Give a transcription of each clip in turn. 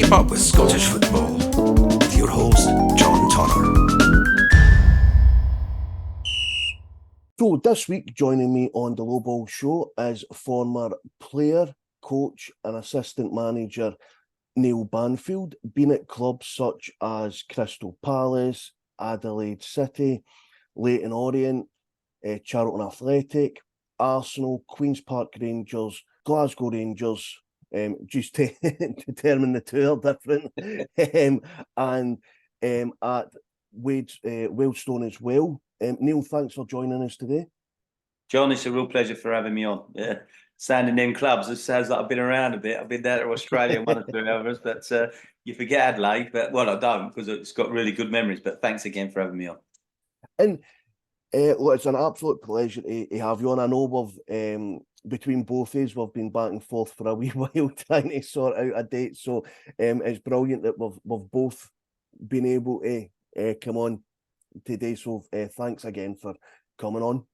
Keep up with Scottish football with your host, John Turner. So this week, joining me on the Low Ball Show is former player, coach and assistant manager Neil Banfield, been at clubs such as Crystal Palace, Adelaide City, Leyton Orient, Charlton Athletic, Arsenal, Queen's Park Rangers, Glasgow Rangers, just to determine the two are different, and at Wealdstone as well. Neil, thanks for joining us today. John, it's a real pleasure for having me on. Yeah. Sounding them clubs, it sounds like I've been around a bit. I've been down to Australia, one or two others, but you forget Adelaide. But well, I don't, because it's got really good memories. But thanks again for having me on. And look, it's an absolute pleasure to have you on. I know we've between both of us, we've been back and forth for a wee while trying to sort out a date. So it's brilliant that we've both been able to come on today. So thanks again for coming on.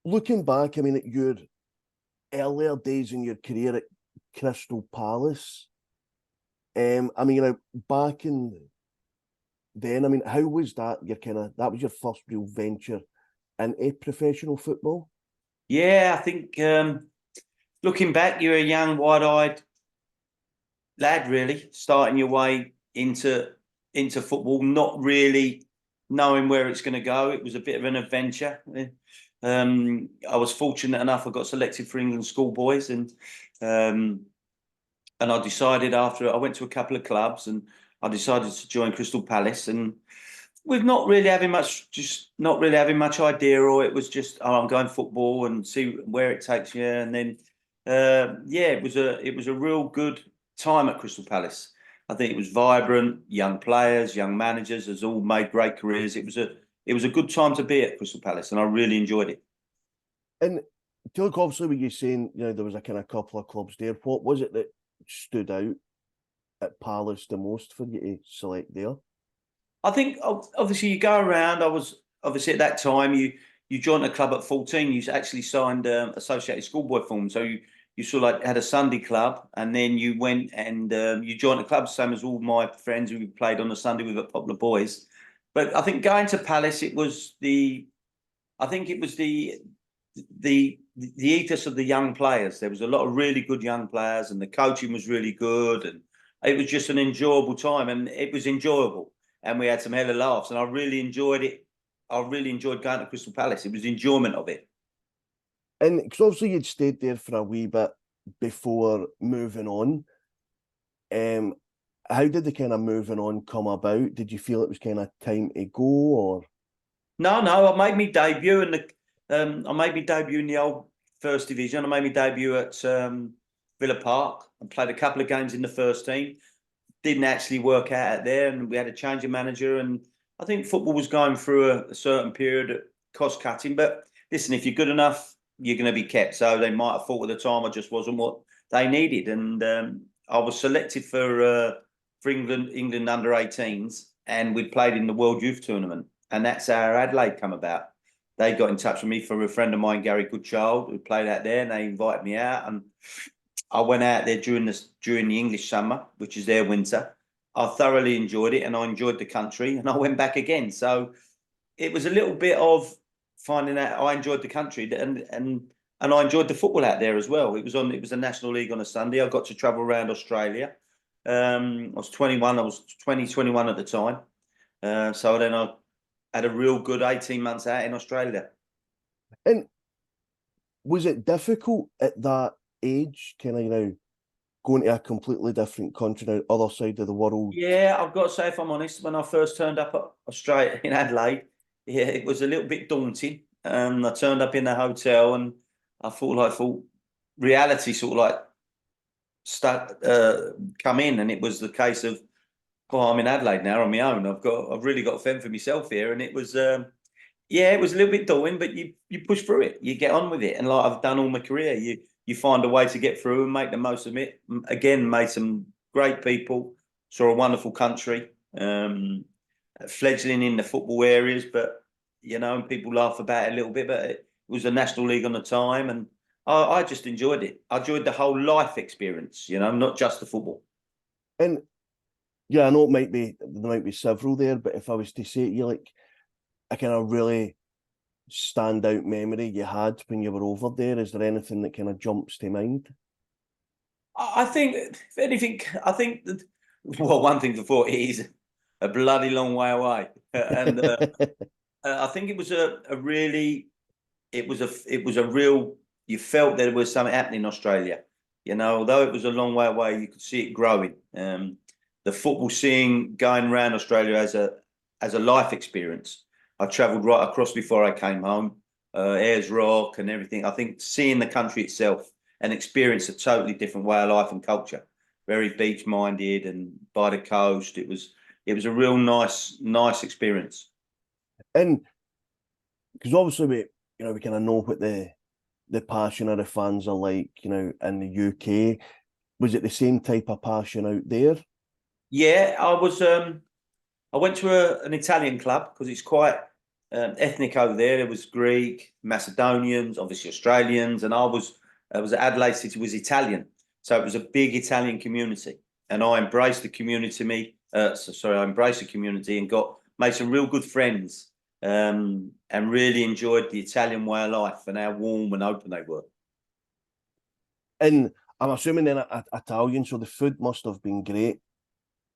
Looking back, I mean, at your earlier days in your career at Crystal Palace, I mean, back in then, I mean, how was that? That was your first real venture into professional football? Yeah, I think looking back, you're a young, wide-eyed lad, really, starting your way into football, not really knowing where it's going to go. It was a bit of an adventure. I was fortunate enough; I got selected for England schoolboys, and I decided after I went to a couple of clubs, and I decided to join Crystal Palace, and with not really having much idea, or it was just, oh, I'm going football and see where it takes you, and then it was a real good time at Crystal Palace. I think it was vibrant, young players, young managers, has all made great careers. It was a good time to be at Crystal Palace, and I really enjoyed it. And look, obviously, when you're saying, there was a kind of couple of clubs there, what was it that stood out at Palace the most for you to select there? I think obviously you go around. I was obviously at that time you joined a club at 14. You actually signed associated schoolboy form, so you sort of like had a Sunday club, and then you went and you joined a club, same as all my friends who played on a Sunday with at Poplar Boys. But I think going to Palace, it was the ethos of the young players. There was a lot of really good young players, and the coaching was really good, and it was just an enjoyable time, and it was enjoyable, and we had some hella laughs, and I really enjoyed it. I really enjoyed going to Crystal Palace. It was the enjoyment of it. And because obviously you'd stayed there for a wee bit before moving on. How did the kind of moving on come about? Did you feel it was kind of time to go, or? No, I made my debut in the old First Division. I made my debut at Villa Park. I played a couple of games in the first team. Didn't actually work out there, and we had a change of manager. And I think football was going through a certain period of cost cutting. But listen, if you're good enough, you're going to be kept. So they might have thought at the time I just wasn't what they needed, and I was selected for England under 18s, and we played in the World Youth Tournament, and that's how Adelaide come about. They got in touch with me for a friend of mine, Gary Goodchild, who played out there, and they invited me out, and I went out there during the English summer, which is their winter. I thoroughly enjoyed it, and I enjoyed the country, and I went back again. So it was a little bit of finding out I enjoyed the country, and I enjoyed the football out there as well. It was a National League on a Sunday. I got to travel around Australia. I was 21. I was 21 at the time. So then I had a real good 18 months out in Australia. And was it difficult at that age, kind of, going to a completely different country, now, other side of the world? Yeah, I've got to say, if I'm honest, when I first turned up at Australia in Adelaide, yeah, it was a little bit daunting. I turned up in the hotel, and I thought reality sort of come in, and it was the case of, oh, I'm in Adelaide now on my own. I've really got to fend for myself here, and it was it was a little bit daunting, but you push through it, you get on with it, and like I've done all my career, you find a way to get through and make the most of it. Again, made some great people, saw a wonderful country, fledgling in the football areas, but people laugh about it a little bit, but it was a National League on the time, and I just enjoyed it. I enjoyed the whole life experience, not just the football. And Yeah, I know there might be several there, but if I was to say to you, like, a kind of really standout memory you had when you were over there, is there anything that kind of jumps to mind? I think, if anything, I think that, well, one thing before, it is a bloody long way away. And I think it was a really, it was a real, you felt there was something happening in Australia. You know, although it was a long way away, you could see it growing. The football scene going around Australia as a life experience. I travelled right across before I came home, Ayers Rock and everything. I think seeing the country itself and experience a totally different way of life and culture, very beach minded and by the coast. It was a real nice experience. And because obviously we kind of know what the passion of the fans are like, in the UK. Was it the same type of passion out there? Yeah, I went to an Italian club because it's quite ethnic over there. There was Greek, Macedonians, obviously Australians, and I was at Adelaide City, was Italian, so it was a big Italian community, and I embraced the community. I embraced the community and got made some real good friends, and really enjoyed the Italian way of life and how warm and open they were. And I'm assuming then Italian, so the food must have been great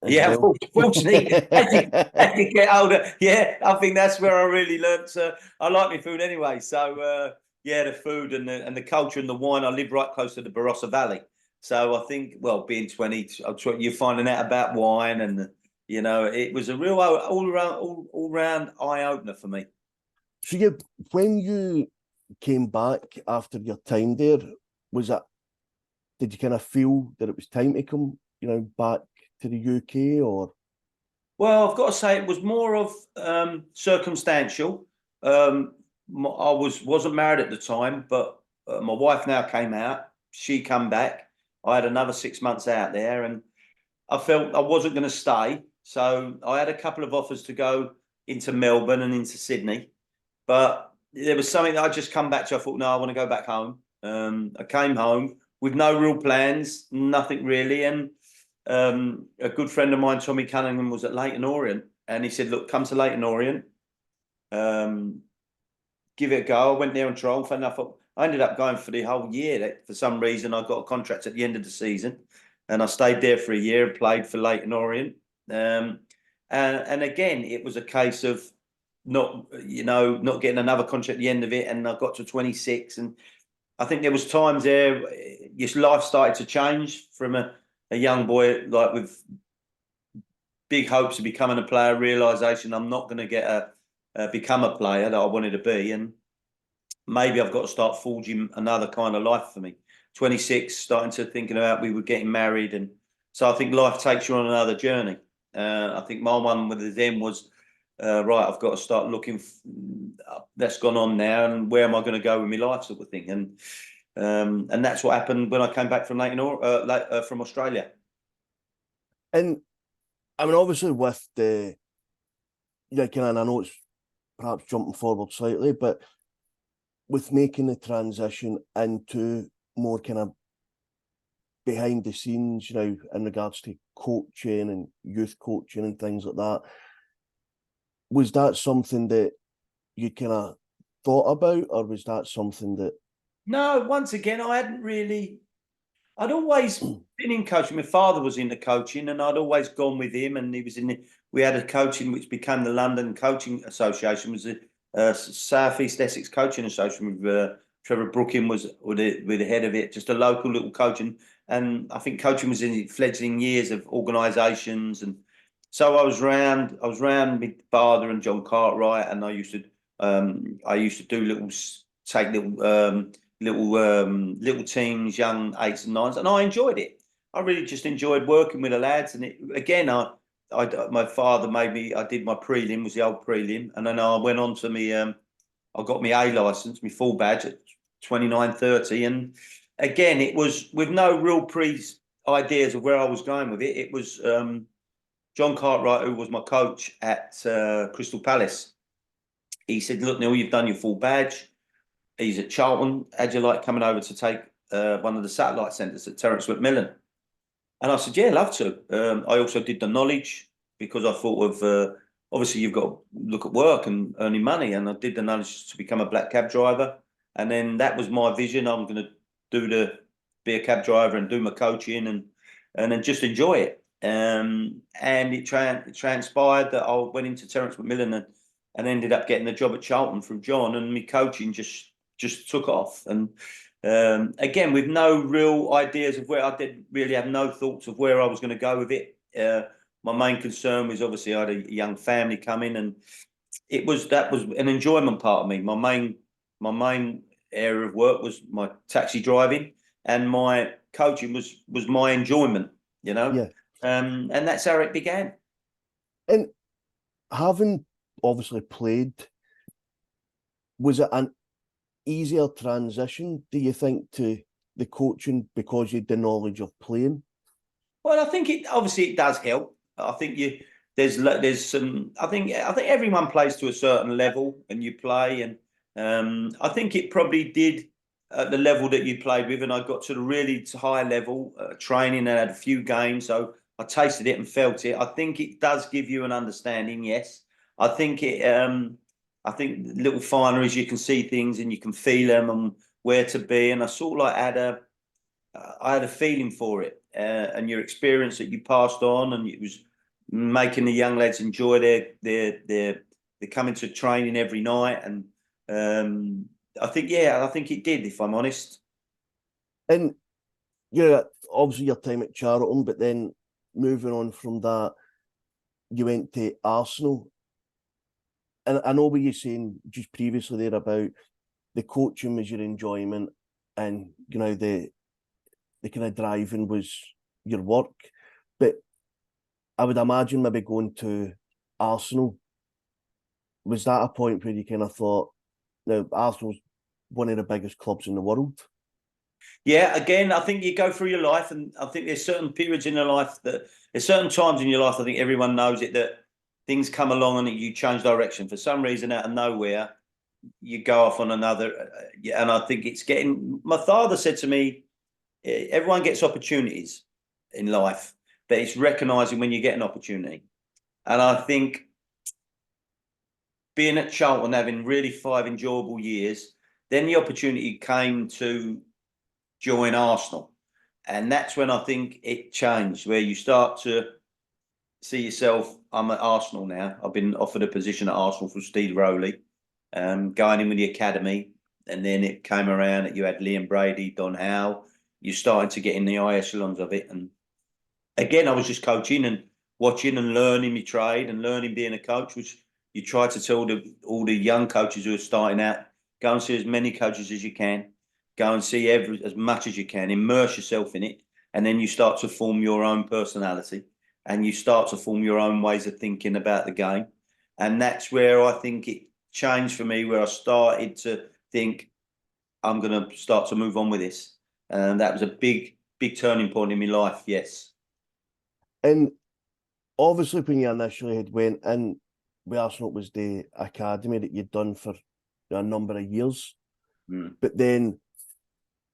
as Yeah, well. fortunately, as you get older, yeah, I think that's where I really learnt. I like my food anyway, so yeah, the food and the culture and the wine. I live right close to the Barossa Valley, so I think, well, being 20, you're finding out about wine, and it was a real all round eye opener for me. So when you came back after your time there, was that did you kind of feel that it was time to come, back to the UK, or? Well, I've got to say it was more of circumstantial. I wasn't married at the time, but my wife now came out. She come back. I had another 6 months out there, and I felt I wasn't going to stay. So I had a couple of offers to go into Melbourne and into Sydney, but there was something that I just come back to. I thought, no, I want to go back home. I came home with no real plans, nothing really, and a good friend of mine, Tommy Cunningham, was at Leighton Orient, and he said, "Look, come to Leighton Orient, um, give it a go." I went there on trial. Funny enough, I ended up going for the whole year. For some reason, I got a contract at the end of the season, and I stayed there for a year and played for Leighton Orient. And again, it was a case of not getting another contract at the end of it, and I got to 26, and I think there was times there your life started to change from a young boy like with big hopes of becoming a player, realization I'm not going to become a player that I wanted to be, and maybe I've got to start forging another kind of life for me. 26, starting to thinking about we were getting married, and so I think life takes you on another journey. I think my one with them was right. I've got to start looking. That's gone on now, and where am I going to go with my life, sort of thing, and that's what happened when I came back from from Australia. And I mean, obviously, with the and I know it's perhaps jumping forward slightly, but with making the transition into more kind of behind the scenes, in regards to coaching and youth coaching and things like that, was that something that you kind of thought about, or was that something that? No, once again, I hadn't really. I'd always been in coaching. My father was into coaching, and I'd always gone with him. And he was we had a coaching which became the London Coaching Association, was the South East Essex Coaching Association. With Trevor Brooking was with the head of it, just a local little coaching. And I think coaching was in its fledgling years of organisations, and so I was round. I was round with father and John Cartwright, and I used to do little teams, young eights and nines, and I enjoyed it. I really just enjoyed working with the lads. And my father made me. I did my prelim, was the old prelim, and then I went on to me. I got my A license, my full badge at 29, 30, and again, it was with no real ideas of where I was going with it. It was John Cartwright, who was my coach at Crystal Palace. He said, "Look, Neil, you've done your full badge. He's at Charlton. How'd you like coming over to take one of the satellite centres at Terence McMillan?" And I said, yeah, love to. I also did the knowledge because I thought of, obviously you've got to look at work and earning money. And I did the knowledge to become a black cab driver. And then that was my vision. I'm going to be a cab driver and do my coaching and then just enjoy it. And it transpired that I went into Terence McMillan and ended up getting the job at Charlton from John, and my coaching just took off. And again, with no real ideas of where, I didn't really have no thoughts of where I was going to go with it. My main concern was obviously I had a young family coming, and that was an enjoyment part of me. My main area of work was my taxi driving, and my coaching was my enjoyment. Yeah. And that's how it began. And having obviously played, was it an easier transition, do you think, to the coaching because you had the knowledge of playing? Well, I think it does help. I think there's some. I think everyone plays to a certain level, and you play, and I think it probably did at the level that you played with, and I got to the really high level training and had a few games, so I tasted it and felt it. I think it does give you an understanding. Yes, I think it. I think little fineries, you can see things and you can feel them and where to be, and I sort of like I had a feeling for it, and your experience that you passed on, and it was making the young lads enjoy their coming to training every night, and I think it did, if I'm honest. And obviously your time at Charlton, but then moving on from that, you went to Arsenal. And I know what you're saying just previously there about the coaching was your enjoyment, and the kind of driving was your work. But I would imagine maybe going to Arsenal, was that a point where you kind of thought, now Arsenal's one of the biggest clubs in the world? Yeah, again, I think you go through your life, and I think there's certain periods in your life there's certain times in your life, I think everyone knows it, that things come along and you change direction for some reason out of nowhere. You go off on another, and I think it's getting. My father said to me, everyone gets opportunities in life, but it's recognizing when you get an opportunity. And I think being at Charlton, having really 5 enjoyable years, then the opportunity came to join Arsenal. And that's when I think it changed, where you start to see yourself, I'm at Arsenal now. I've been offered a position at Arsenal from Steve Rowley, going in with the academy. And then it came around that you had Liam Brady, Don Howe. You started to get in the high echelons of it. And again, I was just coaching and watching and learning my trade and learning being a coach, which you try to tell all the young coaches who are starting out, go and see as many coaches as you can, go and see as much as you can, immerse yourself in it, and then you start to form your own personality and you start to form your own ways of thinking about the game. And that's where I think it changed for me, where I started to think, I'm going to start to move on with this. And that was a big, big turning point in my life, yes. And obviously, when you initially had went in, with Arsenal, it was the academy that you'd done for a number of years. Mm. But then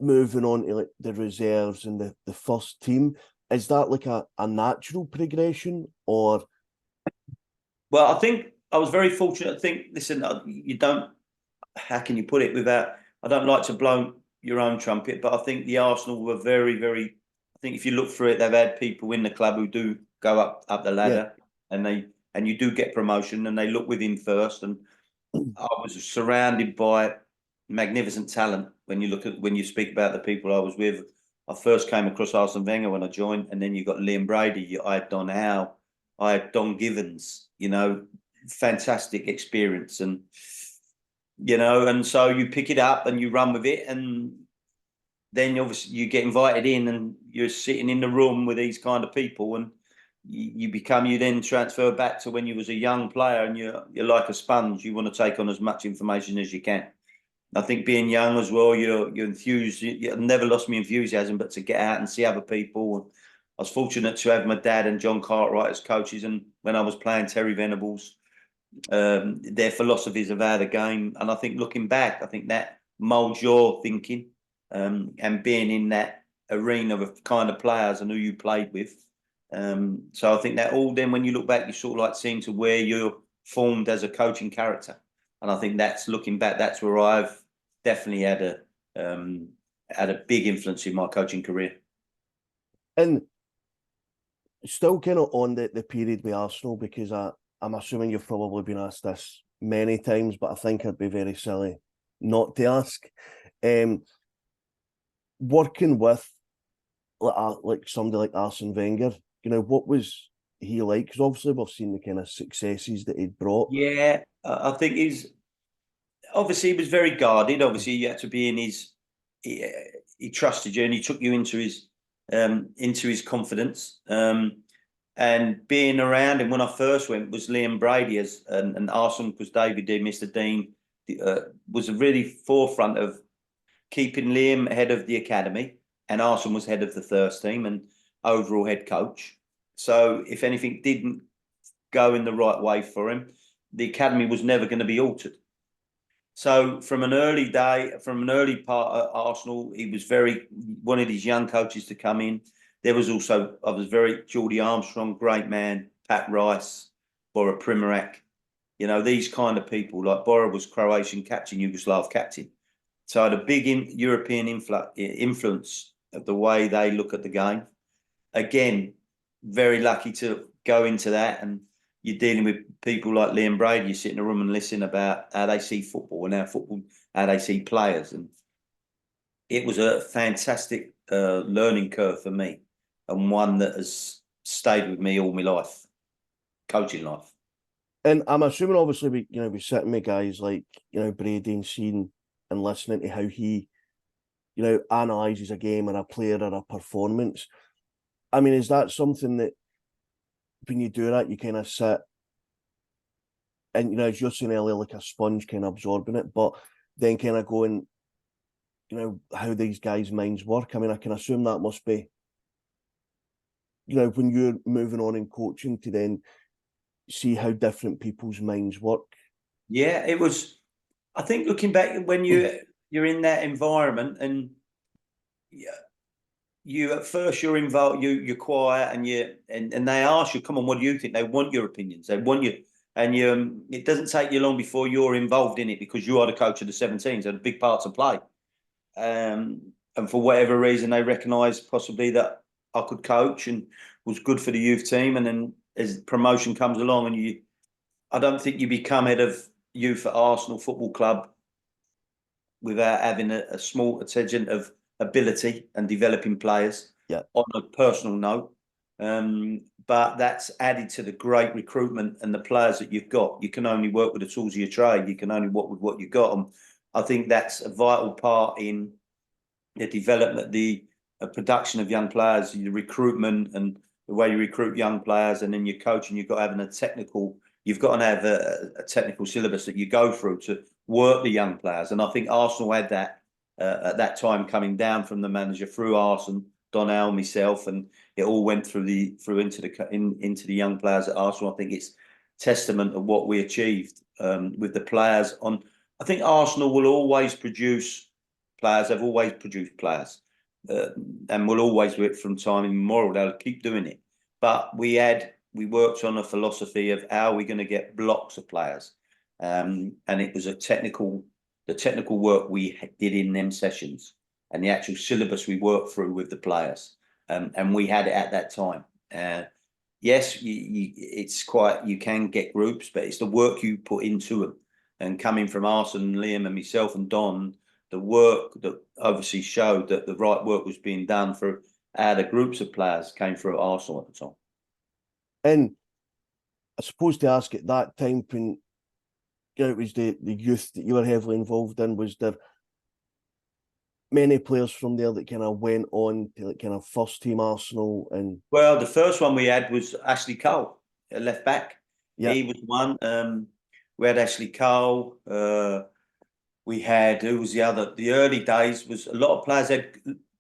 moving on to like the reserves and the first team, is that like a natural progression, or? Well, I think I was very fortunate. I think, listen, you don't, how can you put it without, I don't like to blow your own trumpet, but I think the Arsenal were very, very, I think if you look through it, they've had people in the club who do go up the ladder, and you do get promotion, and they look within first. And I was surrounded by magnificent talent. When you speak about the people I was with, I first came across Arsene Wenger when I joined, and then you got Liam Brady, I had Don Howe, I had Don Givens. Fantastic experience, and and so you pick it up and you run with it, and then obviously you get invited in, and you're sitting in the room with these kind of people, and you then transfer back to when you was a young player, and you're like a sponge. You want to take on as much information as you can. I think being young as well, you're enthused. I've never lost my enthusiasm, but to get out and see other people. I was fortunate to have my dad and John Cartwright as coaches, and when I was playing Terry Venables, their philosophies of how the game, and I think looking back, I think that molds your thinking, and being in that arena of kind of players and who you played with. So I think that all then when you look back, you sort of like seeing to where you're formed as a coaching character. And I think that's looking back, that's where I've definitely had a big influence in my coaching career. And still kind of on the period with Arsenal, because I'm assuming you've probably been asked this many times, but I think I'd be very silly not to ask. Working with like somebody like Arsene Wenger, what was he like? Because obviously we've seen the kind of successes that he'd brought. Yeah, I think obviously he was very guarded. Obviously, you had to be in his. He trusted you, and he took you into his confidence. And being around him when I first went was Liam Brady and Arsenal, because David did, Mr. Dean was really forefront of keeping Liam head of the academy, and Arsenal was head of the first team and overall head coach. So if anything didn't go in the right way for him, the academy was never going to be altered. So from an early part at Arsenal, he was wanted his young coaches to come in. There was also, Geordie Armstrong, great man, Pat Rice, Bora Primorac, these kind of people. Like Bora was Croatian captain, Yugoslav captain. So I had a big European influence of the way they look at the game. Again, very lucky to go into that, and you're dealing with people like Liam Brady. You sit in a room and listen about how they see football and how they see players. And it was a fantastic learning curve for me, and one that has stayed with me all my life, coaching life. And I'm assuming, obviously, we sitting with guys like, Brady and seeing and listening to how he, analyses a game or a player or a performance. I mean, is that something that when you do that, you kind of sit and, as you're saying earlier, like a sponge kind of absorbing it, but then kind of going, how these guys' minds work? I mean, I can assume that must be, when you're moving on in coaching to then see how different people's minds work. Yeah, it was. I think looking back when you're in that environment, and you at first you're involved, you're quiet, and they ask you, come on, what do you think? They want your opinions. They want you, and it doesn't take you long before you're involved in it, because you are the coach of the 17s, so a big part to play. And for whatever reason, they recognised possibly that I could coach and was good for the youth team. And then as promotion comes along, and I don't think you become head of youth at Arsenal Football Club without having a small attention of ability and developing players. Yeah. On a personal note. But that's added to the great recruitment and the players that you've got. You can only work with the tools of your trade. You can only work with what you've got. And I think that's a vital part in the development, the production of young players, the recruitment and the way you recruit young players, and then your coaching. You've got to have a technical syllabus that you go through to work the young players. And I think Arsenal had that at that time, coming down from the manager through Arsene, Donnell, myself, and it all went into the young players at Arsenal. I think it's testament of what we achieved with the players. I think Arsenal will always produce players. They've always produced players, and will always do it from time immemorial. They'll keep doing it. But we worked on a philosophy of how we're going to get blocks of players, and it was the technical work we did in them sessions, and the actual syllabus we worked through with the players, and we had it at that time. Yes, you can get groups, but it's the work you put into them. And coming from Arsene, Liam, and myself and Don, the work that obviously showed that the right work was being done for the groups of players came through Arsenal at the time. And I suppose to ask at that time, when it was the youth that you were heavily involved in, was there many players from there that kind of went on to kind of first team Arsenal? And well, the first one we had was Ashley Cole, left back. Yeah. He was one. We had Ashley Cole. We had, who was the other? The early days was a lot of players had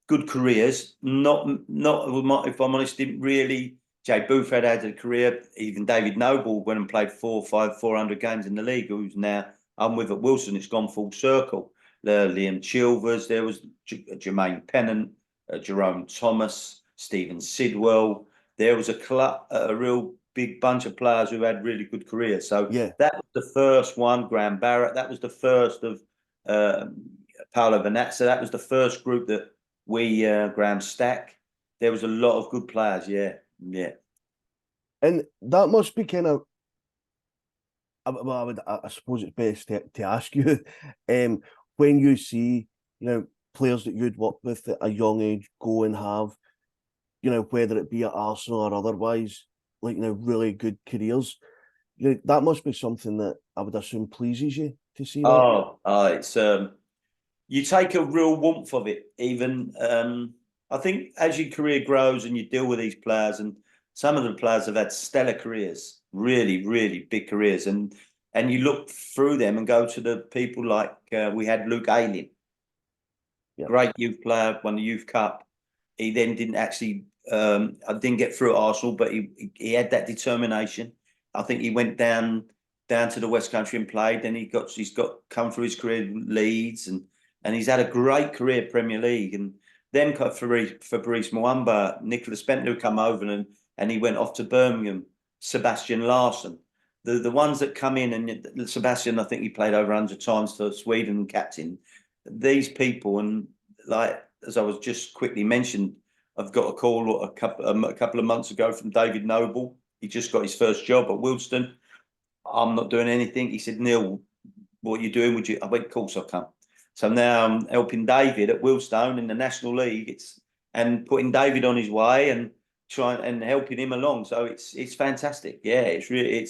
good careers. Not if I'm honest, didn't really. Jay Booth had a career. Even David Noble went and played 400 games in the league. Who's now I'm with at Wealdstone. It's gone full circle. Liam Chilvers. There was Jermaine Pennant. Jerome Thomas, Stephen Sidwell. There was a real big bunch of players who had really good careers. So Yeah. that was the first one, Graham Barrett. That was the first of Paolo Vanazza. That was the first group that we, Graham Stack. There was a lot of good players, yeah. And that must be kind of, well, I suppose it's best to ask you, when you see, players that you'd worked with at a young age go and have, whether it be at Arsenal or otherwise, like, really good careers, that must be something that I would assume pleases you to see that. It's you take a real warmth of it. Even I think as your career grows and you deal with these players, and some of the players have had stellar careers, really, really big careers, and you look through them and go to the people like we had Luke Ayling, great youth player, won the Youth Cup. He then didn't actually, I didn't get through at Arsenal, but he had that determination. I think he went down to the West Country and played. Then he's got come through his career in Leeds, and he's had a great career Premier League. And then Fabrice Muamba, Nicholas Bentley come over and he went off to Birmingham. Sebastian Larsson, the ones that come in, and Sebastian, I think he played over 100 times for Sweden, captain. These people, and like as I was just quickly mentioned, I've got a call a couple of months ago from David Noble. He just got his first job at Wealdstone. I'm not doing anything. He said, Neil, what are you doing? Would you? I went, of course I'll come. So now I'm helping David at Wealdstone in the National League. And putting David on his way and trying and helping him along. So it's fantastic. Yeah, it's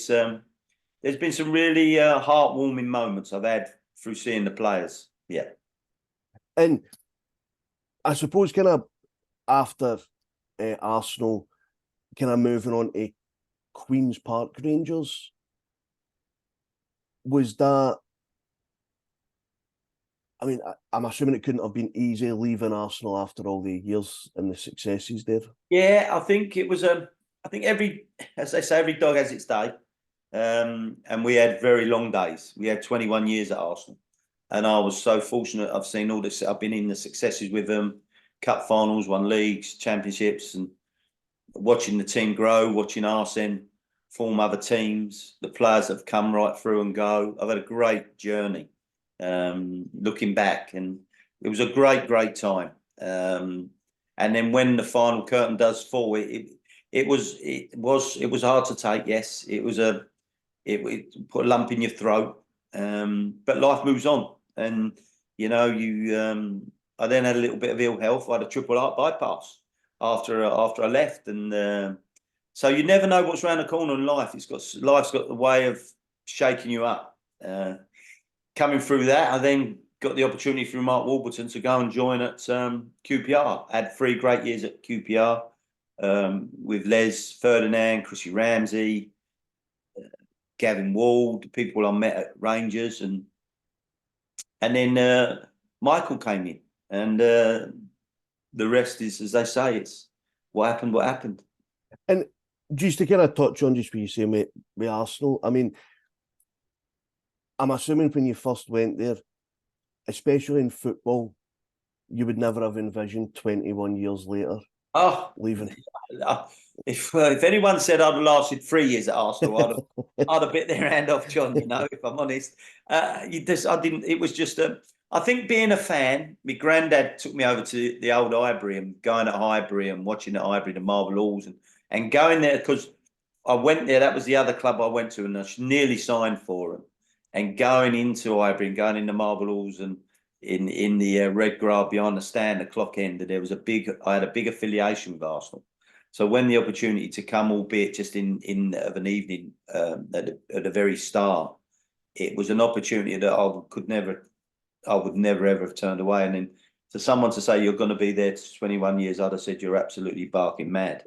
there's been some really heartwarming moments I've had through seeing the players. Yeah. And I suppose kind of after Arsenal, kind of moving on to Queen's Park Rangers, was that, I mean, I'm assuming it couldn't have been easy leaving Arsenal after all the years and the successes there. Yeah, I think it was I think as they say, every dog has its day. And we had very long days. We had 21 years at Arsenal. And I was so fortunate. I've seen all this. I've been in the successes with them, cup finals, won leagues, championships, and watching the team grow, watching Arsene form other teams, the players that have come right through and go. I've had a great journey looking back, and it was a great time. And then when the final curtain does fall, it was hard to take. Yes, it put a lump in your throat. But life moves on, and I then had a little bit of ill health. I had a triple heart bypass after I left, and so you never know what's around the corner in life. Life's got the way of shaking you up. Coming through that, I then got the opportunity through Mark Warburton to go and join at QPR. I had 3 great years at QPR with Les Ferdinand, Chrissy Ramsey, Gavin Ward, the people I met at Rangers, and then Michael came in, and the rest is, as they say, it's what happened. And just to kind of touch on just what you saying with Arsenal, I mean, I'm assuming when you first went there, especially in football, you would never have envisioned 21 years later leaving. If anyone said I'd have lasted 3 years at Arsenal, I'd have bit their hand off, John. If I'm honest, I didn't. It was just I think being a fan. My granddad took me over to the old Highbury and going at Highbury and watching at Highbury the Marble Halls and going there because I went there. That was the other club I went to, and I nearly signed for them. And going into Highbury and going in the Marble Halls and in the red grass behind the stand, the clock end, I had a big affiliation with Arsenal. So when the opportunity to come, albeit just in of an evening at the very start, it was an opportunity that I would never ever have turned away. And then for someone to say you're going to be there for 21 years, I'd have said you're absolutely barking mad.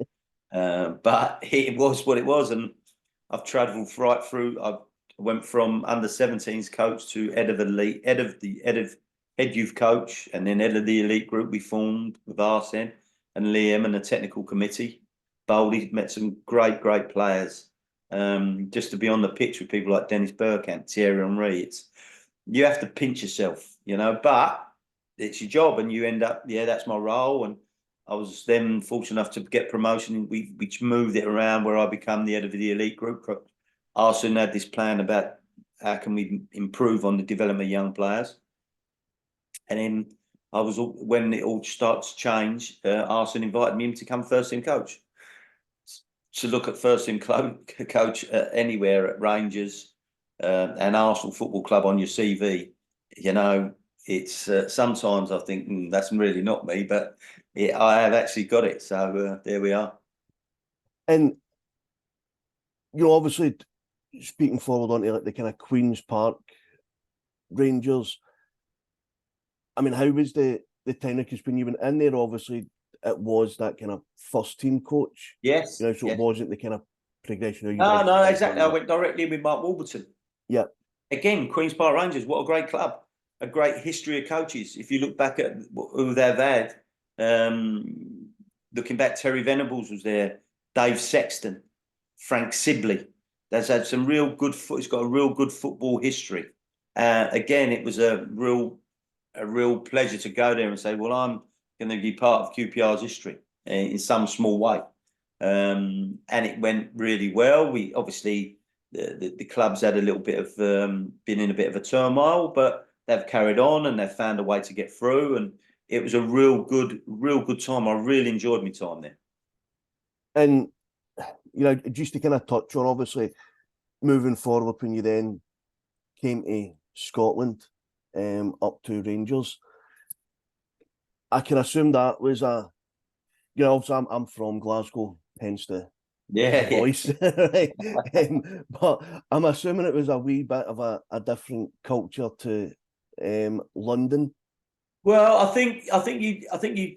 But it was what it was, and I've travelled right through. I went from under 17s coach to head youth coach, and then head of the elite group we formed with Arsene and Liam and the technical committee. Boldy, met some great players. Just to be on the pitch with people like Dennis Bergkamp, Thierry Henry, you have to pinch yourself, but it's your job, and you end up, that's my role. And I was then fortunate enough to get promotion. We moved it around where I become the head of the elite group. Arsene had this plan about how can we improve on the development of young players. And then when it all starts to change, Arsene invited me in to become first team coach. To look at first team coach anywhere at Rangers and Arsenal Football Club on your CV, you know, it's sometimes I think that's really not me, but I have actually got it. So there we are. And you know, obviously, speaking forward onto like the kind of Queen's Park Rangers. I mean, how was the time? Because when you went in there, obviously, it was that kind of first team coach. Yes. You know, so yes. it wasn't the kind of progression. No, exactly. I went directly with Mark Warburton. Yeah. Again, Queen's Park Rangers, what a great club. A great history of coaches. If you look back at who they've had, looking back, Terry Venables was there, Dave Sexton, Frank Sibley. That's had some real good it's got a real good football history. Again, it was a real pleasure to go there and say, well, I'm going to be part of QPR's history in some small way. And it went really well. We obviously the club's had a little bit of been in a bit of a turmoil, but they've carried on and they've found a way to get through. And it was a real good time. I really enjoyed my time there. And you know, just to kind of touch on, obviously, moving forward when you then came to Scotland, up to Rangers, I can assume that was you know, obviously I'm from Glasgow, hence the voice, right? But I'm assuming it was a wee bit of a different culture to London. Well, I think you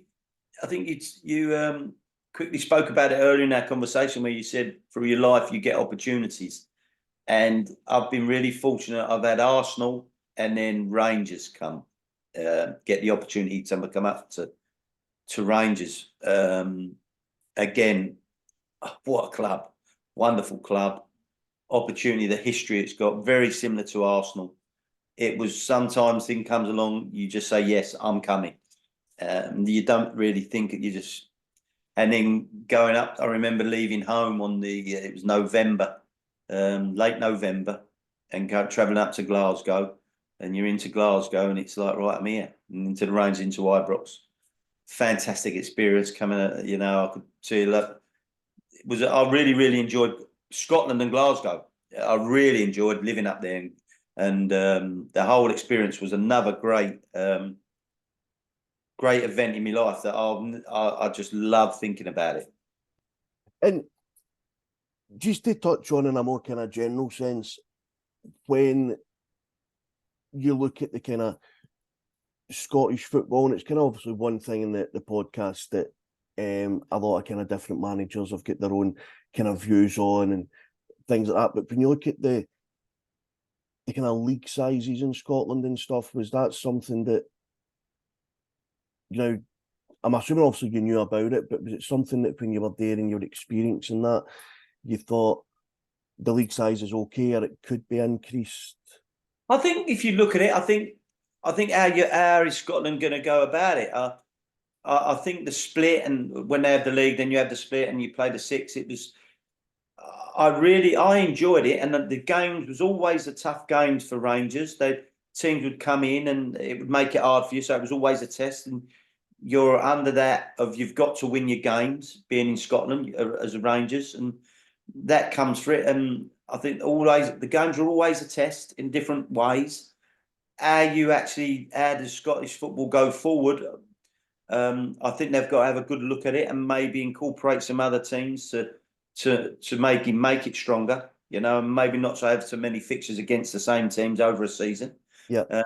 quickly spoke about it earlier in our conversation where you said through your life you get opportunities, and I've been really fortunate. I've had Arsenal and then Rangers come get the opportunity to come up to Rangers. Again, what a club, wonderful club, opportunity, the history it's got, very similar to Arsenal. It was sometimes thing comes along, you just say, yes, I'm coming. You don't really think it, you just, and then going up, I remember leaving home it was November, late November, and travelling up to Glasgow, and you're into Glasgow and it's like, right, I'm here, and into the range, into Ibrox. Fantastic experience coming, you know, I could see that. I really, really enjoyed Scotland and Glasgow. I really enjoyed living up there, and the whole experience was another great event in my life that I just love thinking about it. And just to touch on in a more kind of general sense, when you look at the kind of Scottish football, and it's kind of obviously one thing in the podcast that a lot of kind of different managers have got their own kind of views on and things like that. But when you look at the kind of league sizes in Scotland and stuff, was that something that, you know, I'm assuming obviously you knew about it, but was it something that when you were there and you were experiencing that, you thought the league size is okay or it could be increased? I think if you look at it, I think how is Scotland going to go about it? I think the split, and when they have the league, then you have the split and you play the six. It was, I enjoyed it, and the games was always the tough games for Rangers. Teams would come in and it would make it hard for you, so it was always a test. And you're under that of you've got to win your games, being in Scotland as a Rangers, and that comes for it. And I think always the games are always a test in different ways. How does Scottish football go forward? I think they've got to have a good look at it and maybe incorporate some other teams to make it stronger. You know, and maybe not to have so many fixtures against the same teams over a season. Yeah.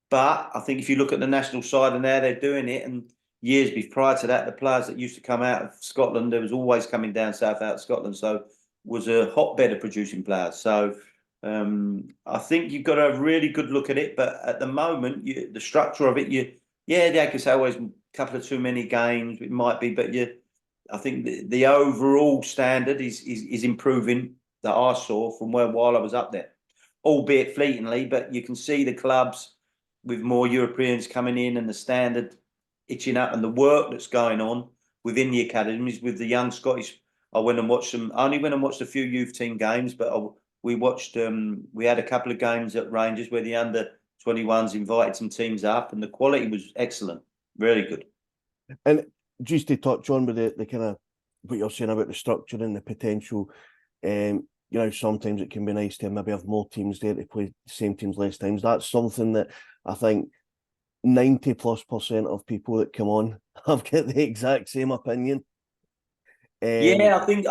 But I think if you look at the national side and how they're doing it, and years prior to that, the players that used to come out of Scotland, there was always coming down south out of Scotland, so was a hotbed of producing players. So I think you've got to have a really good look at it. But at the moment, the structure of it, they could say always a couple of too many games. It might be, but I think the overall standard is improving that I saw from while I was up there, albeit fleetingly. But you can see the clubs with more Europeans coming in and the standard itching up, and the work that's going on within the academies with the young Scottish. I went and watched them. I only went and watched a few youth team games, but we watched. We had a couple of games at Rangers where the under-21s invited some teams up, and the quality was excellent, really good. And just to touch on with the kind of what you're saying about the structure and the potential, you know, sometimes it can be nice to maybe have more teams there to play the same teams less times. That's something that I think 90+% of people that come on have got the exact same opinion. Yeah, I think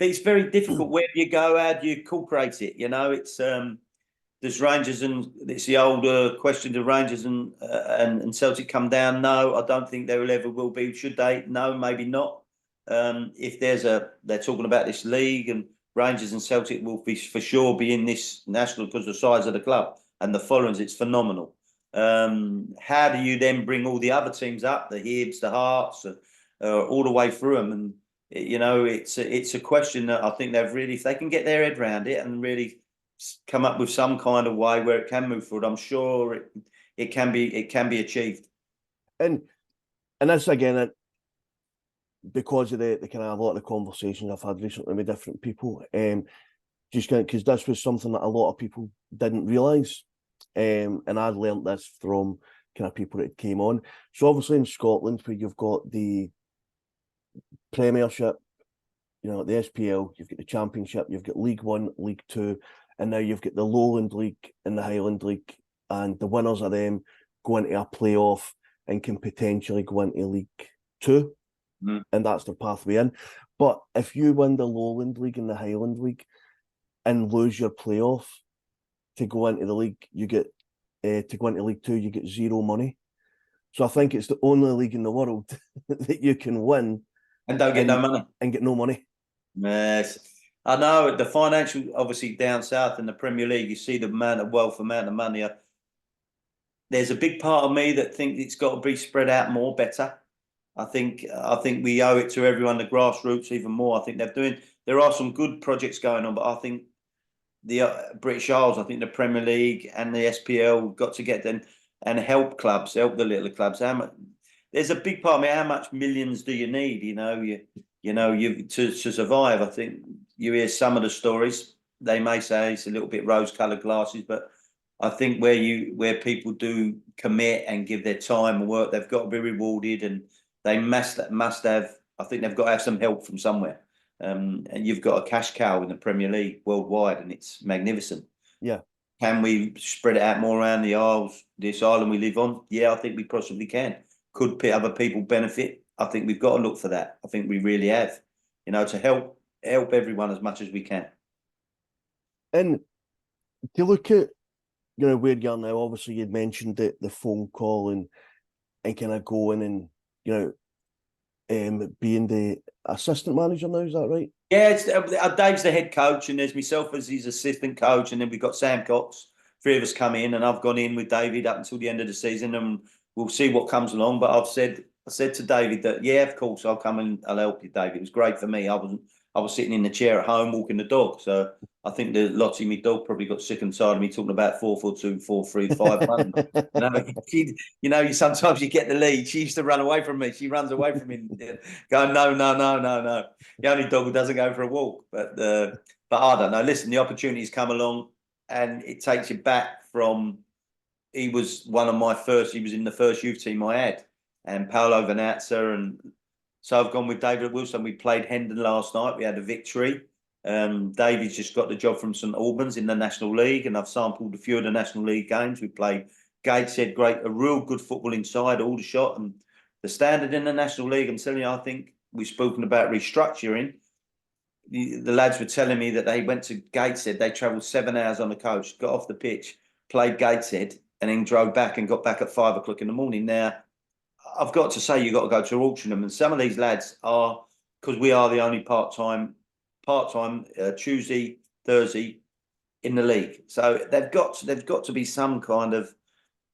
it's very difficult. Where do you go? How do you incorporate it? You know, it's there's Rangers, and it's the older question: do Rangers and Celtic come down? No, I don't think there will ever will be. Should they? No, maybe not. If they're talking about this league, and Rangers and Celtic will be for sure be in this national because of the size of the club and the followings. It's phenomenal. How do you then bring all the other teams up, the Hibs, the Hearts, all the way through them? And you know, it's a question that I think they've really, if they can get their head around it and really come up with some kind of way where it can move forward, I'm sure it can be achieved. And that's again because of the kind of a lot of the conversations I've had recently with different people. Just because this was something that a lot of people didn't realise. And I learnt this from kind of people that came on. So obviously in Scotland, where you've got the Premiership, you know, the SPL, you've got the Championship, you've got League One, League Two, and now you've got the Lowland League and the Highland League, and the winners of them go into a playoff and can potentially go into League Two, and that's their pathway in. But if you win the Lowland League and the Highland League and lose your playoff to go into the league, you get to go into League Two, you get zero money. So I think it's the only league in the world that you can win and don't get no money and get no money. Yes, I know the financial, obviously down south in the Premier League, you see the amount of wealth, amount of money. There's a big part of me that thinks it's got to be spread out more, better. I think we owe it to everyone, the grassroots, even more. I think there are some good projects going on, but I think the British Isles, I think the Premier League and the SPL got to get them and help clubs, help the little clubs. There's a big part of me. How much millions do you need? You to survive. I think you hear some of the stories. They may say it's a little bit rose-coloured glasses, but I think where people do commit and give their time and work, they've got to be rewarded, and they must have. I think they've got to have some help from somewhere. And you've got a cash cow in the Premier League worldwide, and it's magnificent. Yeah. Can we spread it out more around the Isles, this island we live on? Yeah, I think we possibly can. Could other people benefit? I think we've got to look for that. I think we really have, to help everyone as much as we can. And to look at, where you're now, obviously you'd mentioned the phone call and kind of going and, being the assistant manager now, is that right? Yeah, Dave's the head coach, and there's myself as his assistant coach, and then we've got Sam Cox. Three of us come in, and I've gone in with David up until the end of the season, and we'll see what comes along. But I said to David that, yeah, of course, I'll come and I'll help you, David. It was great for me. I was sitting in the chair at home walking the dog, so I think the Lottie, my dog, probably got sick and tired of me talking about 4-4-2, 4-3-5-1. Sometimes you get the lead. She used to run away from me. She runs away from me, going, no. The only dog who doesn't go for a walk. But I don't know. Listen, the opportunities come along, and it takes you back from. He was one of my first. He was in the first youth team I had, and Paolo Vanazza, and so I've gone with David Wealdstone. We played Hendon last night. We had a victory. David's just got the job from St Albans in the National League, and I've sampled a few of the National League games. We played Gateshead, a real good football inside, all the shot, and the standard in the National League. I'm telling you, I think we've spoken about restructuring. The lads were telling me that they went to Gateshead. They travelled 7 hours on the coach, got off the pitch, played Gateshead, and then drove back and got back at 5 o'clock in the morning. Now, I've got to say, you've got to go to Altrincham, and some of these lads are, because we are the only part-time Tuesday, Thursday in the league. So they've got to be some kind of,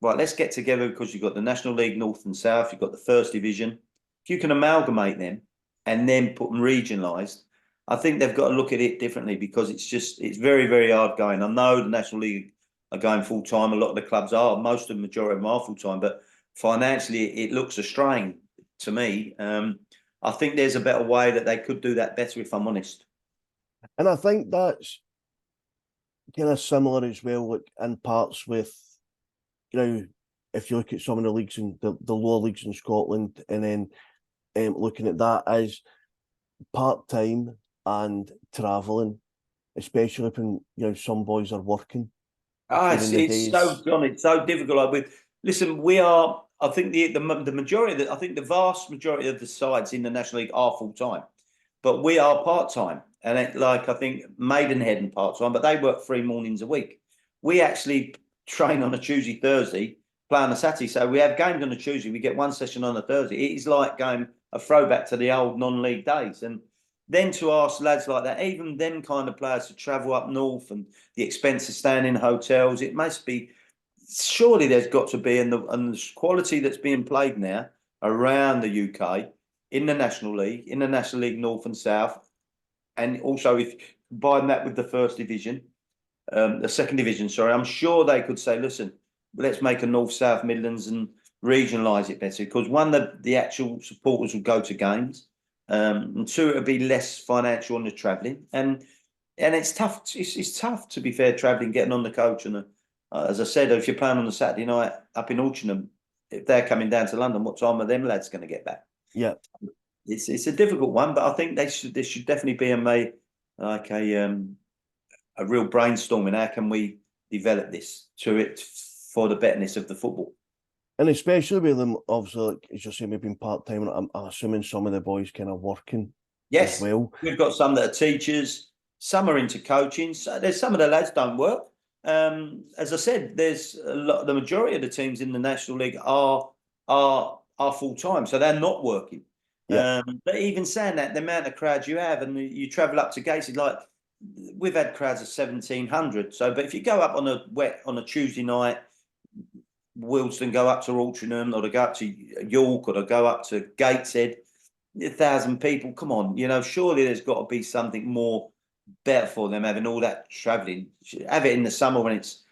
right, let's get together, because you've got the National League North and South, you've got the First Division. If you can amalgamate them and then put them regionalised, I think they've got to look at it differently, because it's very, very hard going. I know the National League are going full-time. A lot of the clubs are. Most of the majority of them are full-time. But financially, it looks a strain to me. I think there's a better way that they could do that better, if I'm honest. And I think that's kind of similar as well, like in parts with, if you look at some of the leagues in the lower leagues in Scotland, and then looking at that as part-time and travelling, especially when some boys are working during the It's days. so, John, it's so difficult. Listen, we are. I think the majority, I think the vast majority of the sides in the National League are full time, but we are part time, and I think Maidenhead and part time, but they work 3 mornings a week. We actually train on a Tuesday, Thursday, play on a Saturday. So we have games on a Tuesday. We get one session on a Thursday. It is like going a throwback to the old non-league days, and then to ask lads like that, even them kind of players, to travel up north and the expense of staying in hotels, it must be, surely there's got to be, and the quality that's being played now around the UK in the National League North and South, and also if combine that with the first division, the second division, sorry, I'm sure they could say, listen, let's make a North, South, Midlands and regionalise it better, because one, the actual supporters will go to games. And two, it'll be less financial on the travelling, and it's tough. It's tough, to be fair, travelling, getting on the coach, and as I said, if you're playing on a Saturday night up in Altrincham, if they're coming down to London, what time are them lads going to get back? Yeah, it's a difficult one, but I think there should definitely be a real brainstorming. How can we develop this to it for the betterness of the football? and especially with them, obviously, like as you're saying, we've been part-time, I'm assuming some of the boys kind of working Yes, as well. we've got some that are teachers, some are into coaching. So there's some of the lads don't work. As I said, there's a lot. The majority of the teams in the National League are full time, so they're not working. Yeah. But even saying that, the amount of crowds you have, and you travel up to Gateshead, like we've had crowds of 1,700. So, but if you go up on a Tuesday night, Wealdstone, go up to Altrincham, or to go up to York, or to go up to Gateshead, 1,000 people. Come on, surely there's got to be something more better for them, having all that travelling. Have it in the summer when it's,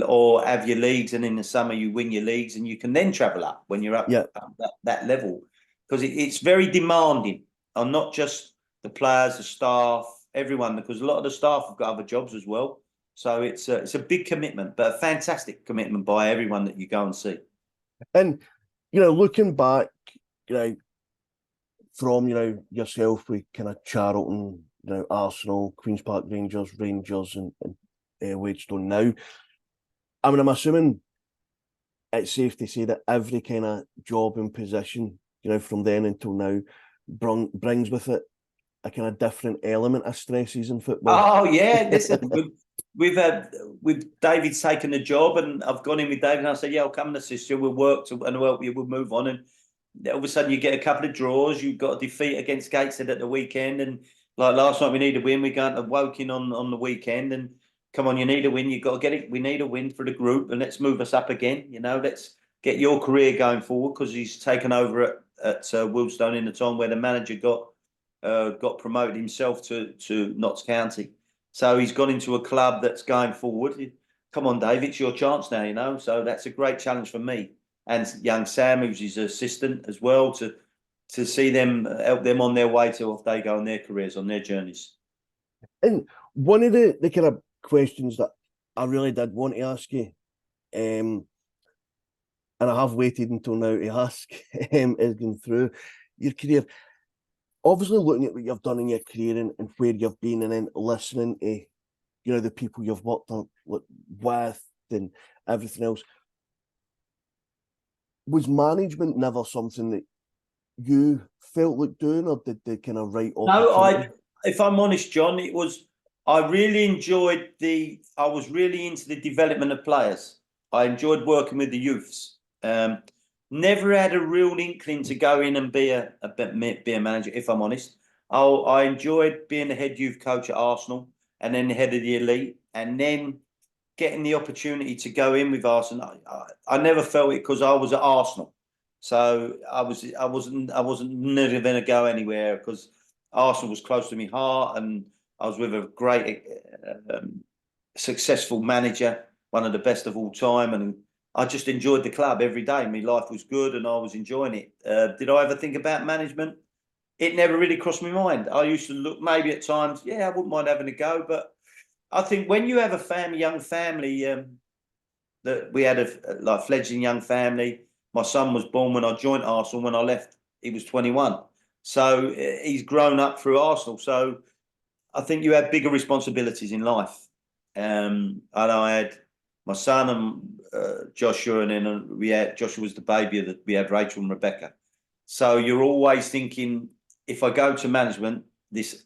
or have your leagues, and in the summer you win your leagues, and you can then travel up when you're up, that level, because it's very demanding on not just the players, the staff, everyone, because a lot of the staff have got other jobs as well. So it's a big commitment, but a fantastic commitment by everyone that you go and see. And looking back, from yourself with kind of Charlton, Arsenal, Queens Park Rangers, and Wealdstone now. I mean, I'm assuming it's safe to say that every kind of job and position, from then until now, brings with it a kind of different element of stresses in football. Oh yeah, listen, with David's taken the job, and I've gone in with David, and I said, yeah, I'll come and assist you. We'll work and help you. We'll move on, and all of a sudden you get a couple of draws. You've got a defeat against Gateshead at the weekend, and like last night we need a win. We're going to Woking on the weekend, and come on, you need a win. You've got to get it. We need a win for the group, and let's move us up again. Let's get your career going forward, because he's taken over at Wealdstone in the time where the manager got promoted himself to Notts County. So he's gone into a club that's going forward. Come on, Dave, it's your chance now, So that's a great challenge for me. And young Sam, who's his assistant as well, to see them, help them on their way to if they go on their careers, on their journeys. And one of the kind of questions that I really did want to ask you, and I have waited until now to ask, is going through your career. Obviously, looking at what you've done in your career and where you've been, and then listening to, the people you've worked with and everything else, was management never something that you felt like doing, or did they kind of right opportunity? No, if I'm honest, John, I really enjoyed I was really into the development of players. I enjoyed working with the youths. Never had a real inkling to go in and be a manager, if I'm honest. I enjoyed being the head youth coach at Arsenal, and then the head of the elite, and then getting the opportunity to go in with Arsenal. I never felt it, because I was at Arsenal, so I wasn't never going to go anywhere, because Arsenal was close to my heart, and I was with a great, successful manager, one of the best of all time, and I just enjoyed the club every day. My life was good and I was enjoying it. Did I ever think about management? It never really crossed my mind. I used to look maybe at times, yeah, I wouldn't mind having a go, but I think when you have a family, young family, that we had a like fledgling young family. My son was born when I joined Arsenal. When I left, he was 21. So he's grown up through Arsenal. So I think you have bigger responsibilities in life. And I had my son and Joshua, and then we had Joshua was the baby that we had Rachel and Rebecca. So you're always thinking, if I go to management,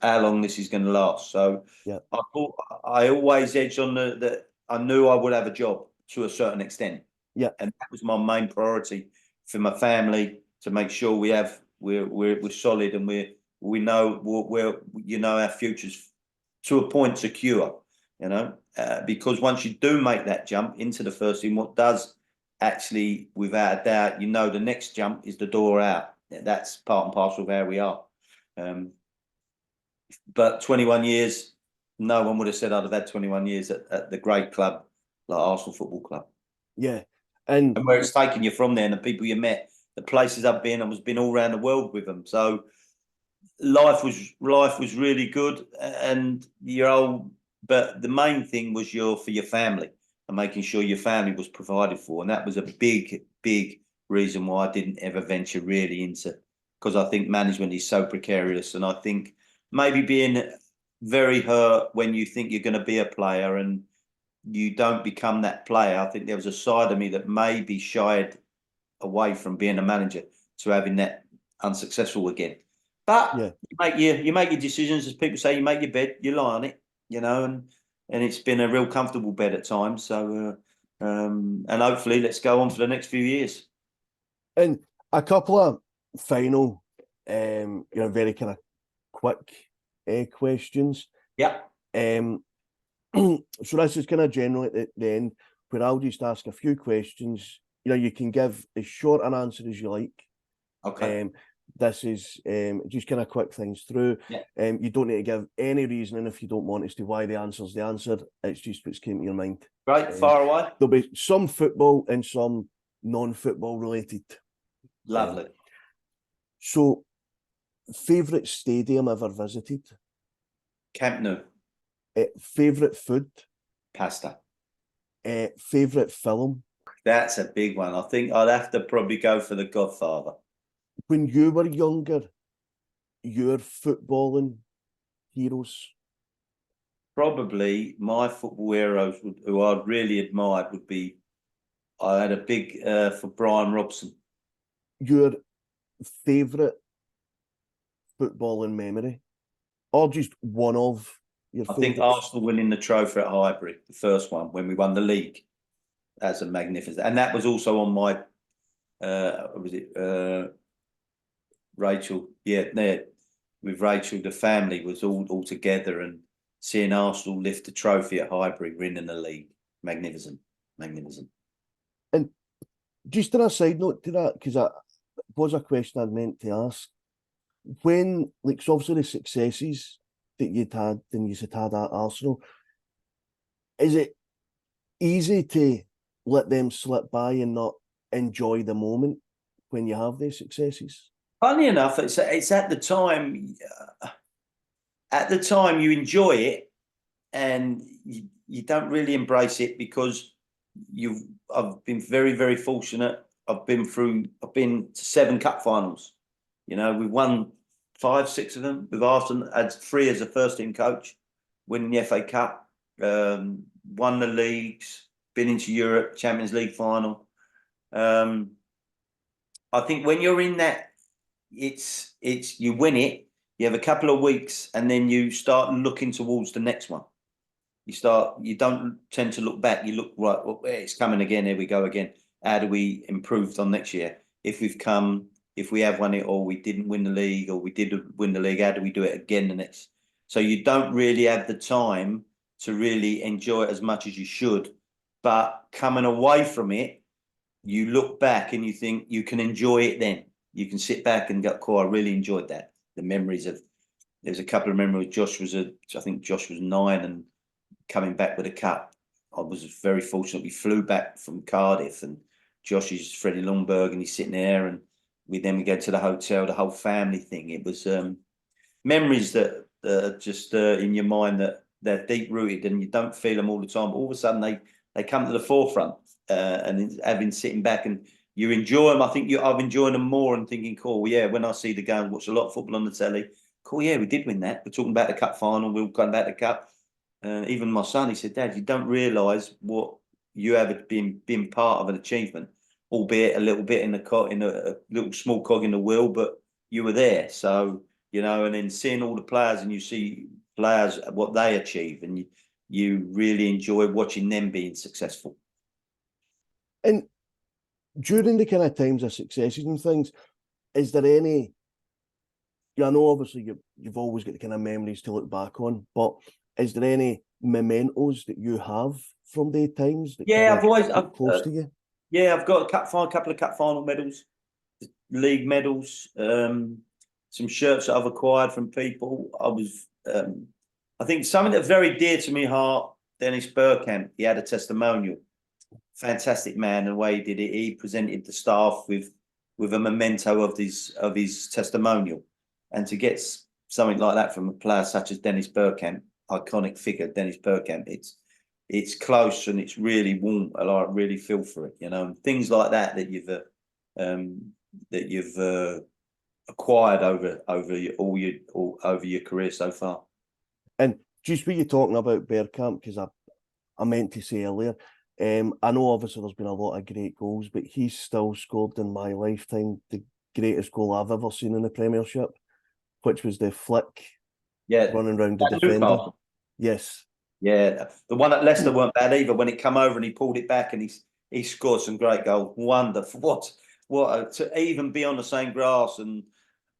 how long this is going to last. So Yeah. I thought I always edged on the I knew I would have a job to a certain extent. Yeah. And that was my main priority for my family, to make sure we're solid and we know our future's to a point secure, because once you do make that jump into the first team, what does actually, without a doubt, the next jump is the door out. That's part and parcel of how we are. But 21 years, no one would have said I'd have had 21 years at the great club like Arsenal Football Club. Yeah. And where it's taken you from there, and the people you met, the places I've been, I was been all around the world with them. So life was really good, and but the main thing was for your family and making sure your family was provided for, and that was a big reason why I didn't ever venture really into, because I think management is so precarious, and I think maybe being very hurt when you think you're going to be a player and you don't become that player. I think there was a side of me that maybe shied away from being a manager to having that unsuccessful again. But yeah, you make your decisions, as people say, you make your bed, you lie on it, and it's been a real comfortable bed at times. So and hopefully let's go on for the next few years. And a couple of final, very kind of quick questions. Yeah. So this is kind of generally at the end, where I'll just ask a few questions. You can give as short an answer as you like. Okay. This is just kind of quick things through. Yeah. You don't need to give any reasoning if you don't want as to why the answer's the answer. It's just what's came to your mind. Right, far away. There'll be some football and some non-football related. Lovely. So, favourite stadium ever visited? Camp Nou. Favourite food? Pasta. Favourite film? That's a big one. I think I'd have to probably go for The Godfather. When you were younger, your footballing heroes? Probably my football heroes who I really admired would be, I had a big for Brian Robson. Your favourite footballing memory? Or just one of your I think Arsenal winning the trophy at Highbury, the first one, when we won the league. That's a magnificent. And that was also on my, Rachel? Yeah, with Rachel, the family was all together, and seeing Arsenal lift the trophy at Highbury, winning the league. Magnificent. And just on a side note to that, because that was a question I'd meant to ask. When, so obviously the successes that you'd had and you'd had at Arsenal, is it easy to let them slip by and not enjoy the moment when you have these successes? Funny enough, it's at the time. At the time, you enjoy it, and you don't really embrace it because I've been very, very fortunate. I've been to 7 cup finals. We've won 5, 6 of them. We've often had 3 as a first team coach, winning the FA Cup, won the leagues, been into Europe, Champions League final. I think when you're in that, it's you win it, you have a couple of weeks, and then you start looking towards the next one. You don't tend to look back. You look, right, well, it's coming again. Here we go again. How do we improve on next year? If we have won it, or we didn't win the league, or we did win the league, how do we do it again the next? So you don't really have the time to really enjoy it as much as you should. But coming away from it, you look back and you think you can enjoy it then. You can sit back and go, cool, I really enjoyed that. The memories of, there's a couple of memories. I think Josh was 9 and coming back with a cup. I was very fortunate. We flew back from Cardiff, and Josh is Freddie Lundberg, and he's sitting there, and we go to the hotel, the whole family thing. It was memories that just in your mind that they're deep rooted, and you don't feel them all the time. But all of a sudden, they come to the forefront, and having sitting back and you enjoy them. I think I've enjoyed them more and thinking, cool, yeah. When I see the game, watch a lot of football on the telly. Cool, yeah, we did win that. We're talking about the cup final. We'll come back to the cup. Even my son, he said, Dad, you don't realise what you have been part of an achievement, albeit a little bit in a little small cog in the wheel, but you were there. So, you know, and then seeing all the players, and you see players what they achieve, and you really enjoy watching them being successful. And during the kind of times of successes and things, is there any? I know obviously you've always got the kind of memories to look back on, but is there any mementos that you have from the times that I've always close to you? Yeah, I've got a couple of cup final medals, league medals, some shirts that I've acquired from people. I think something that's very dear to my heart. Dennis Bergkamp, he had a testimonial. Fantastic man, and the way he did it, he presented the staff with a memento of his testimonial, and to get something like that from a player such as Dennis Bergkamp, iconic figure, Dennis Bergkamp, it's close and it's really warm. I really feel for it, you know, and things like that you've acquired over your career so far. And just what you're talking about Bergkamp, because I meant to say earlier, I know obviously there's been a lot of great goals, but he's still scored in my lifetime the greatest goal I've ever seen in the Premiership, which was the flick, running around the defender. Newcastle. Yes. Yeah, the one at Leicester weren't bad either. When it come over and he pulled it back, and he scored some great goals. Wonderful! To even be on the same grass and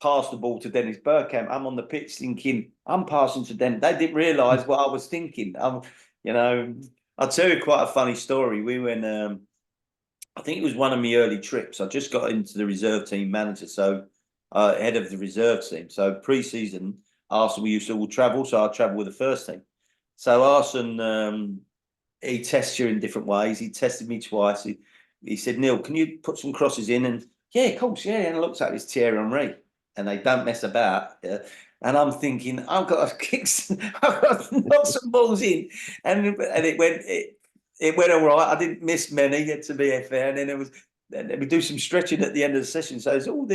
pass the ball to Dennis Bergkamp. I'm on the pitch thinking I'm passing to Dennis. They didn't realise what I was thinking. You know, I'll tell you quite a funny story. We went. I think it was one of my early trips. I just got into the reserve team manager, so head of the reserve team. So pre-season, Arsenal, we used to all travel, so I travel with the first team. So Arsene, he tests you in different ways. He tested me twice. He said, Neil, can you put some crosses in? And yeah, of course, yeah. And I looked at this Thierry Henry, and they don't mess about. And I'm thinking, I've got to kick, I've got to knock some balls in, and it went all right. I didn't miss many, to be fair. And then we do some stretching at the end of the session. So it's all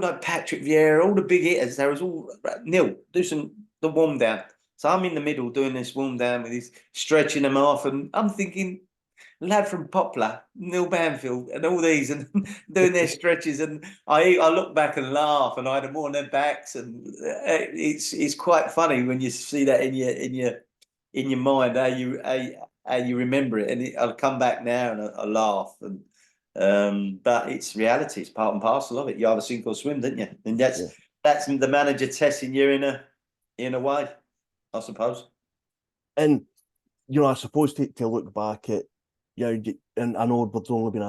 like Patrick Vieira, all the big hitters. There was all Neil, do the warm down. So I'm in the middle doing this warm down with this, stretching them off, and I'm thinking, lad from Poplar, Neil Banfield, and all these, and doing their stretches, and I look back and laugh, and I had them all on their backs, and it's quite funny when you see that in your mind, how you remember it, and I'll come back now and I laugh, and but it's reality, it's part and parcel of it. You either sink or swim, didn't you? And that's the manager testing you in a way, I suppose. And I suppose to look back at, and I know there's only been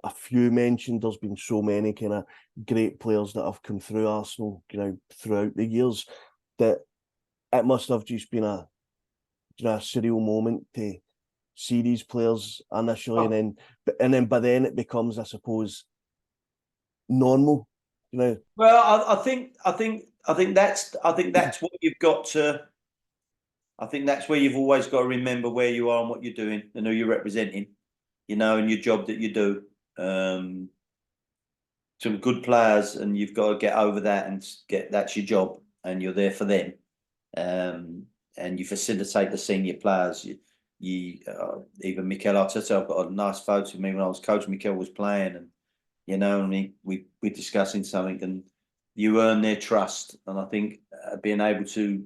a few mentioned. There's been so many kind of great players that have come through Arsenal, throughout the years, that it must have just been a surreal moment to see these players initially, and then by then it becomes, I suppose, normal. Well, I think that's what you've got to. I think that's where you've always got to remember where you are and what you're doing and who you're representing, and your job that you do. Some good players, and you've got to get over that and that's your job, and you're there for them. And you facilitate the senior players. Even Mikel Arteta, I've got a nice photo of me when I was coach. Mikel was playing, and we're discussing something, and you earn their trust. And I think being able to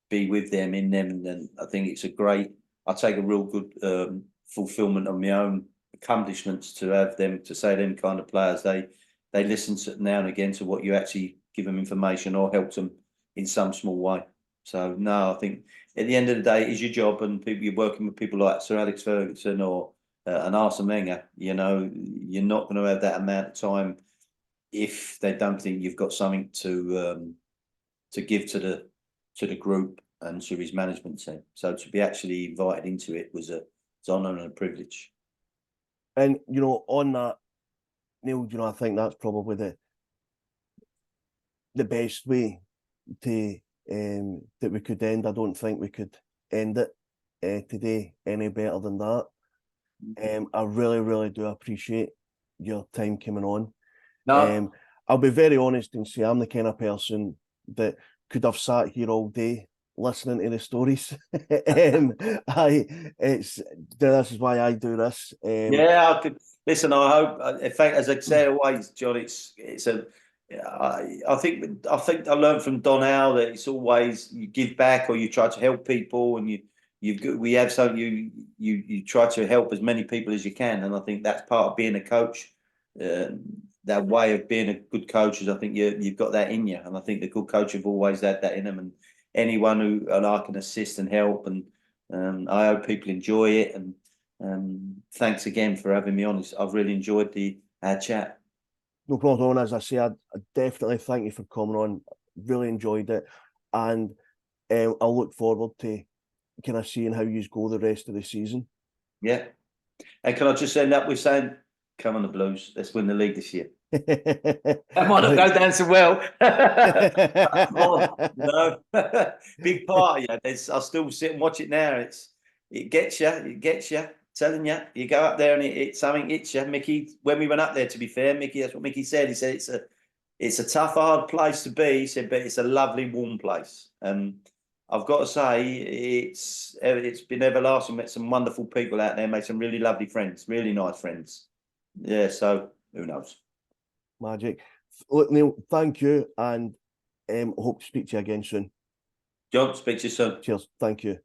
be with them, in them, and then I think it's I take a real good fulfillment of my own accomplishments to have them, to say them kind of players, they listen to, now and again, to what you actually give them information or help them in some small way. So no, I think at the end of the day, it is your job, and you're working with people like Sir Alex Ferguson or an Arsene Wenger. You're not going to have that amount of time if they don't think you've got something to give to the group and to his management team. So to be actually invited into it was It's an honour and a privilege. And on that, Neil, I think that's probably the best way to that we could end. I don't think we could end it today any better than that. I really, really do appreciate your time coming on. No, I'll be very honest and say I'm the kind of person that could have sat here all day listening to the stories. This is why I do this. yeah, I could listen. I hope, in fact, as I say always, John, it's a. I think I learned from Don Howe that it's always you give back or you try to help people, and we have something you try to help as many people as you can, and I think that's part of being a coach. That way of being a good coach is, I think you've got that in you, and I think the good coach have always had that in them, and anyone who I can assist and help, and I hope people enjoy it. And thanks again for having me on. I've really enjoyed our chat. No problem. As I say, I definitely thank you for coming on. Really enjoyed it, and I'll look forward to kind of seeing how you go the rest of the season. Yeah. And can I just end up with saying, come on the Blues, let's win the league this year. That might not go down so well. Big party. I still sit and watch it now. It gets you. Telling you, you go up there and something hits you. Mickey, when we went up there, to be fair, Mickey, that's what Mickey said. He said it's a tough, hard place to be. He said, but it's a lovely, warm place. I've got to say, it's been everlasting. Met some wonderful people out there. Made some really lovely friends, really nice friends. Yeah, so who knows? Magic. Look, Neil, thank you, and hope to speak to you again soon. John, speak to you soon. Cheers. Thank you.